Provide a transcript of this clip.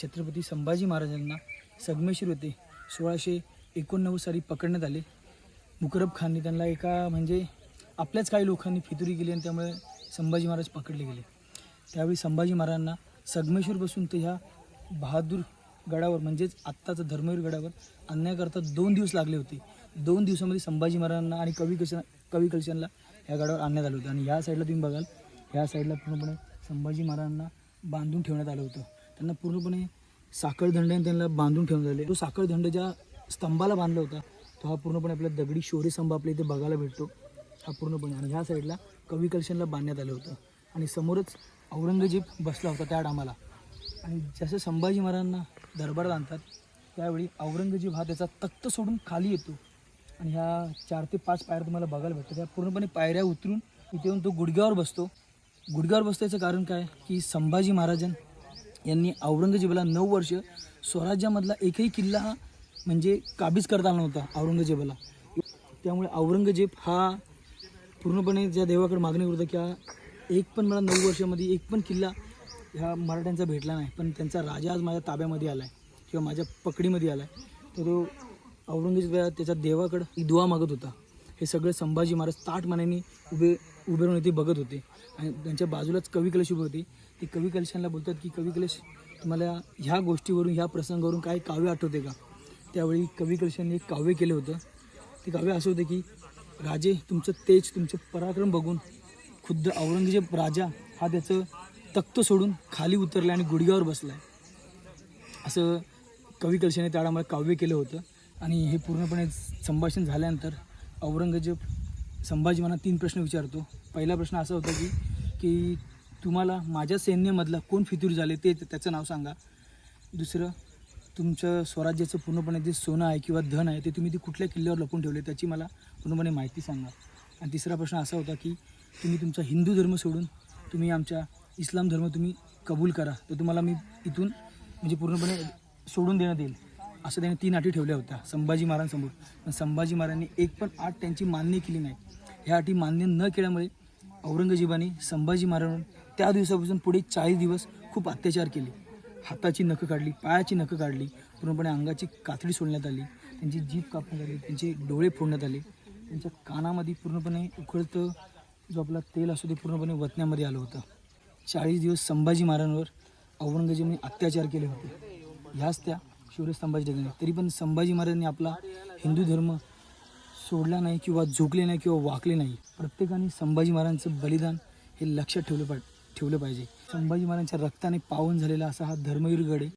छत्रपती संभाजी महाराजांना संगमेश्वर येथे 1689 साली पकडण्यात आले। मुकरब खानने त्यांना एका म्हणजे आपल्याच काही लोकांनी फितुरी केली आणि त्यामुळे संभाजी महाराज पकडले गेले। त्यावेळी संभाजी महाराजांना संगमेश्वरपासून ते ह्या बहादूर गडावर म्हणजेच आत्ताचं धर्मवीर गडावर आणण्याकरता 2 दिवस लागले होते। 2 दिवसामध्ये संभाजी महाराजांना आणि कवी कलशांना ह्या गडावर आणण्यात आलं होतं। आणि ह्या साईडला तुम्ही बघाल, ह्या साईडला पूर्णपणे संभाजी महाराजांना बांधून ठेवण्यात आलं होतं। त्यांना पूर्णपणे साखळदंडाने त्यांना बांधून ठेवण्यात आले। तो साखळदंड ज्या स्तंभाला बांधला होता तो हा पूर्णपणे आपल्या दगडी शौर्यस्तंभ आपल्या इथे बघायला भेटतो हा पूर्णपणे। आणि ह्या साईडला कवी कलशांना बांधण्यात आलं होतं आणि समोरच औरंगजेब बसला होता त्या डामाला। आणि जसं संभाजी महाराजांना दरबारात आणतात त्यावेळी औरंगजेब हा त्याचा तख्त सोडून खाली येतो आणि ह्या 4 ते 5 पायऱ्या तुम्हाला बघायला भेटतात। त्या पूर्णपणे पायऱ्या उतरून इथे येऊन तो गुडघ्यावर बसतो। गुडघ्यावर बसण्याचं कारण काय की संभाजी यांनी औरंगजेबाला 9 वर्ष स्वराज्यामधला एकही किल्ला म्हणजे काबीज करता आला नव्हता औरंगजेबाला। त्यामुळे औरंगजेब हा पूर्णपणे ज्या देवाकडे मागणी करतो की एक पण मला 9 वर्षामध्ये एक पण किल्ला ह्या मराठ्यांचा भेटला नाही, पण त्यांचा राजा आज माझ्या ताब्यामध्ये आला आहे किंवा माझ्या पकडीमध्ये आला आहे। तर तो औरंगजेब त्याच्या देवाकडं दुआ मागत होता। हे सगळं संभाजी महाराज ताठ मानेने उभे राहून इथे बघत होते आणि त्यांच्या बाजूलाच कवी कलश उभे होते। ते कवी कलशांना बोलतात की कवी कलश तुम्हाला ह्या गोष्टीवरून ह्या प्रसंगावरून काय काव्य आठवते का? त्यावेळी कवी कलशांनी एक काव्य केलं होतं। ते काव्य असं होतं की राजे तुमचं तेज तुमचं पराक्रम बघून खुद्द औरंगजेब राजा हा त्याचं तख्त सोडून खाली उतरला आणि गुडघ्यावर बसला आहे, असं कवी कलशाने त्या टायमाला काव्य केलं होतं। आणि हे पूर्णपणे संभाषण झाल्यानंतर औरंगजेब संभाजी महाराजांना 3 प्रश्न विचारतो। पहिला प्रश्न असा होता की तुम्हाला माझ्या सैन्यामधला कोण फितूर झाले ते त्याचं नाव सांगा। दुसरं तुमचं स्वराज्याचं पूर्णपणे जे सोनं आहे किंवा धन आहे ते तुम्ही ते कुठल्या किल्ल्यावर लपवून ठेवले त्याची मला पूर्णपणे माहिती सांगा। आणि तिसरा प्रश्न असा होता की तुम्ही तुमचा हिंदू धर्म सोडून तुम्ही आमच्या इस्लाम धर्म तुम्ही कबूल करा तर तुम्हाला मी इथून म्हणजे पूर्णपणे सोडून देण्यात येईल, असं त्याने 3 अटी ठेवल्या होत्या संभाजी महाराजांसमोर। पण संभाजी महाराजांनी एक पण अट त्यांची मान्य केली नाही। ह्या अटी मान्य न केल्यामुळे औरंगजेबाने संभाजी महाराजांवर त्या दिवसापासून पुढे 40 दिवस खूप अत्याचार केले। हाताची नखं काढली, पायाची नखं काढली, पूर्णपणे अंगाची कातडी सोडण्यात आली, त्यांची जीभ कापण्यात आली, त्यांचे डोळे फोडण्यात आले, त्यांच्या कानामध्ये पूर्णपणे उकळतं जो आपला तेल असतो ते पूर्णपणे वतण्यामध्ये आलं होतं। 40 दिवस संभाजी महाराजांवर औरंगजेबाने अत्याचार केले होते। ह्याच त्या शौर्यस्तंभाच्या ठिकाणी तरी पण संभाजी महाराजांनी आपला हिंदू धर्म सोडला नाही किंवा झुकले नाही किंवा वाकले नाही। प्रत्येकाने संभाजी महाराजांचं बलिदान हे लक्षात ठेवलं पाहिजे। संभाजी महाराजांच्या रक्ताने पावन झालेला असा हा धर्मवीर गड आहे।